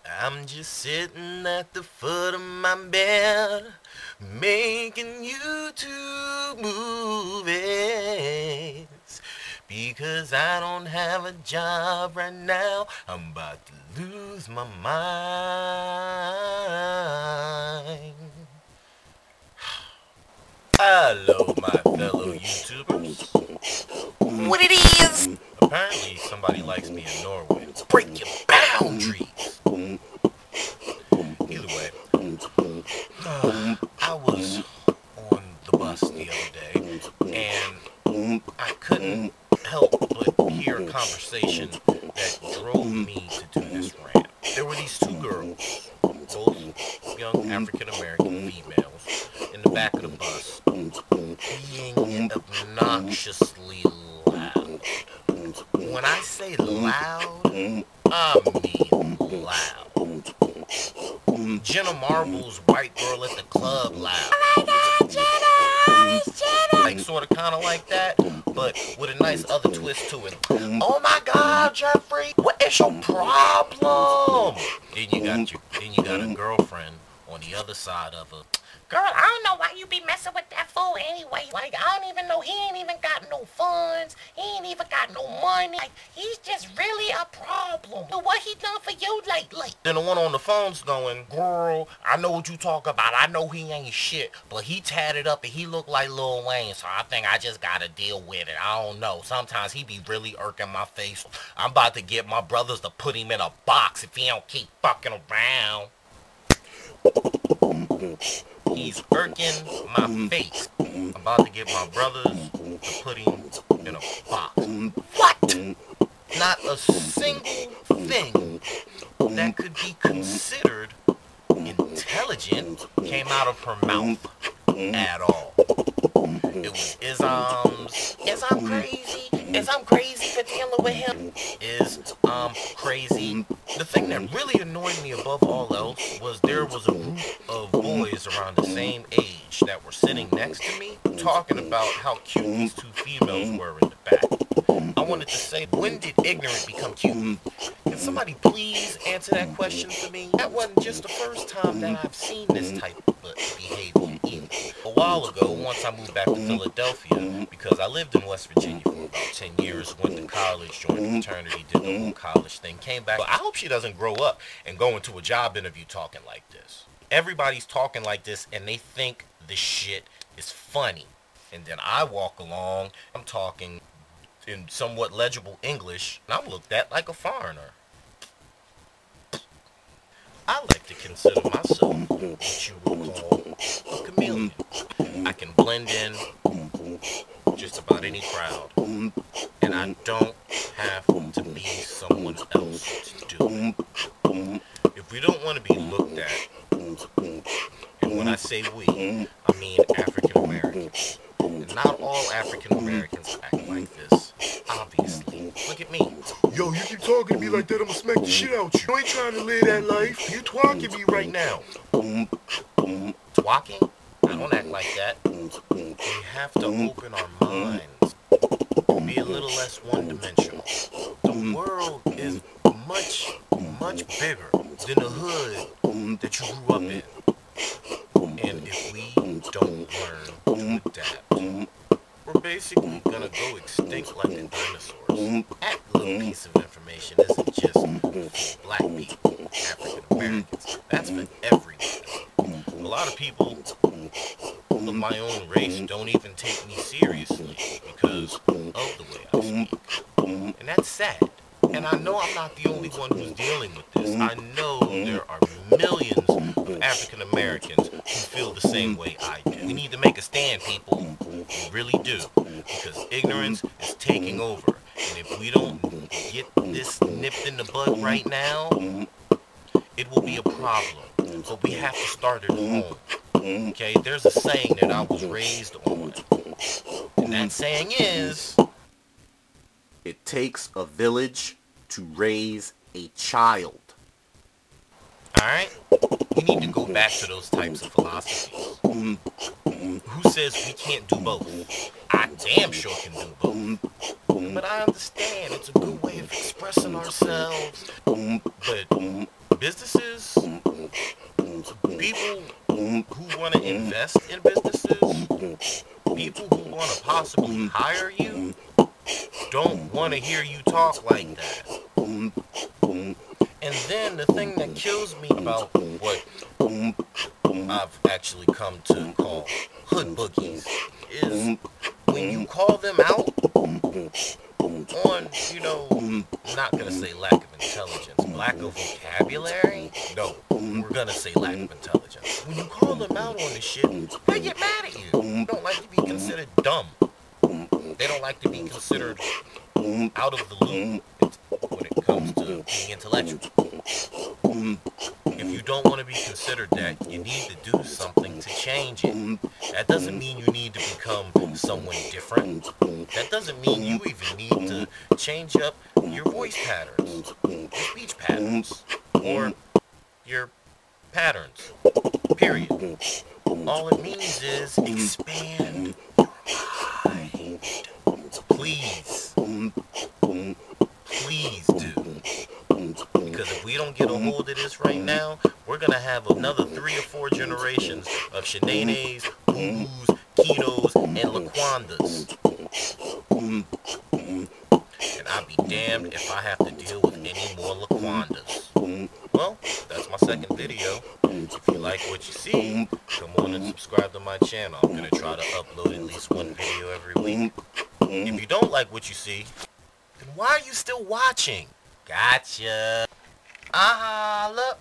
I'm just sitting at the foot of my bed, making YouTube movies. Because I don't have a job right now, I'm about to lose my mind. Hello, my fellow YouTubers. What it is? Apparently, somebody likes me in Norway. Break your boundaries. Either way, I was on the bus the other day, and I couldn't help but hear a conversation that drove me to do this rant. There were these two girls, both young African American females, in the back of the bus, being obnoxiously loud. When I say loud, I mean loud. Jenna Marbles' white girl at the club loud. Oh my god, Jenna! It's Jenna! Like sort of kind of like that, but with a nice other twist to it. Oh my god, Jeffrey, what is your problem? Then you got a girlfriend on the other side of her. Girl, I don't know why you be messing with that fool anyway. Like, I don't even know. He ain't even got no funds. He ain't even got no money. Like, he's just really a problem. What he done for you lately? Then the one on the phone's going, girl, I know what you talk about. I know he ain't shit, but he tatted up and he look like Lil Wayne, so I think I just gotta deal with it. I don't know. Sometimes he be really irking my face. I'm about to get my brothers to put him in a box if he don't keep fucking around. He's irking my face. I'm about to get my brothers to put him in a box. What? Not a single thing that could be considered intelligent came out of her mouth at all. It was is I'm crazy for dealing with him, crazy. The thing that really annoyed me above all else was there was a group of boys around the same age that were sitting next to me talking about how cute these two females were in the back. I wanted to say, when did ignorant become cute? Can somebody please answer that question for me? That wasn't just the first time that I've seen this type of behavior either. A while ago, once I moved back to Philadelphia, because I lived in West Virginia for about 10 years, went to college, joined the fraternity, did the whole college thing, came back. But I hope she doesn't grow up and go into a job interview talking like this. Everybody's talking like this and they think the shit is funny. And then I walk along, I'm talking in somewhat legible English, and I'm looked at like a foreigner. I like to consider myself what you would call a chameleon. I can blend in just about any crowd, and I don't have to be someone else to do it. If we don't want to be looked at, and when I say we, I mean African Americans. And not all African Americans act like this, obviously. Look at me. Yo, you keep talking to me like that, I'ma smack the shit out you. You ain't trying to live that life. You twalking me right now. Twalking? I don't act like that. We have to open our minds. Be a little less one-dimensional. The world is much, much bigger than the hood that you grew up in. And if we don't learn to adapt, we're basically gonna go extinct like the dinosaurs. That little piece of information isn't just for black people, African Americans. That's for everyone. A lot of people of my own race don't even take me seriously because of the way I speak. And that's sad. And I know I'm not the only one who's dealing with this. I know there are millions of African Americans who feel the same way I do. We need to make a stand, people. We really do. Because ignorance is taking over. And if we don't get this nipped in the bud right now, it will be a problem. But we have to start at home. Okay? There's a saying that I was raised on. And that saying is, it takes a village to raise a child. Alright? We need to go back to those types of philosophies. Who says we can't do both? I damn sure can do both. But I understand it's a good way of expressing ourselves. But businesses, people who want to invest in businesses, people who want to possibly hire you, don't want to hear you talk like that. And then the thing that kills me about what I've actually come to call hood boogies is when you call them out on, not gonna say lack of intelligence, lack of vocabulary. No, we're gonna say lack of intelligence. When you call them out on this shit, they get mad at you. They don't like to be considered dumb. They don't like to be considered out of the loop when it comes to being intellectual. If you don't want to be considered that, you need to do something to change it. That doesn't mean you need to become someone different. That doesn't mean you even need to change up your voice patterns, your speech patterns, or your patterns, period. All it means is expand your mind. Please. Please do. Because if we don't get a hold of this right now, we're going to have another 3 or 4 generations of Shanae's, Boo-Boos, Kinos, and Laquandas. And I'll be damned if I have to deal with any more Laquandas. Well, that's my second video. If you like what you see, come on and subscribe to my channel. I'm going to try to upload at least one video every week. If you don't like what you see, then why are you still watching? Gotcha. Look.